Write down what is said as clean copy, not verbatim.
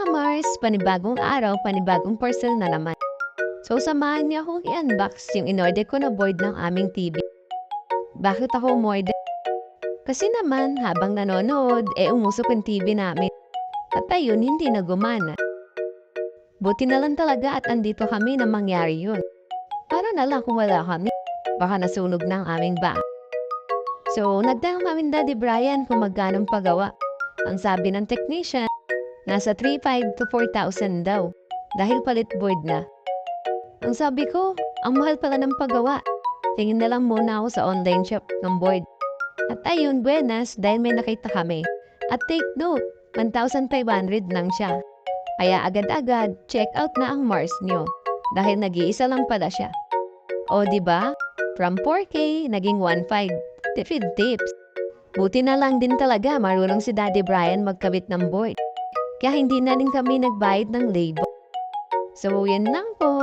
mga Mars, panibagong araw, panibagong parcel na naman. So samahan niyo akong i-unbox yung in-order ko na board ng aming TV. Bakit ako umorder? Kasi naman, habang nanonood, umusok yung TV namin. At ayun, hindi na gumana. Buti na lang talaga at andito kami na mangyari yun. Para na lang kung wala kami, baka nasunog na ang aming bahay. So, nagtanong kami ni Daddy Brian kung magkano pagawa. Ang sabi ng technician, nasa 3,500 to 4,000 daw. Dahil palit board na. Ang sabi ko, ang mahal pala ng paggawa. Tingin na lang muna ako sa online shop ng board. At ayun, buenas, dahil may nakita kami. At take note, 1,500 lang siya. Kaya agad-agad, check out na ang Mars nyo. Dahil nag-iisa lang pala siya. O diba? From 4K, naging 1,500. Tipid tips. Buti na lang din talaga marunong si Daddy Brian magkabit ng board. Kaya hindi na rin kami nagbayad ng labor. So, yan lang po.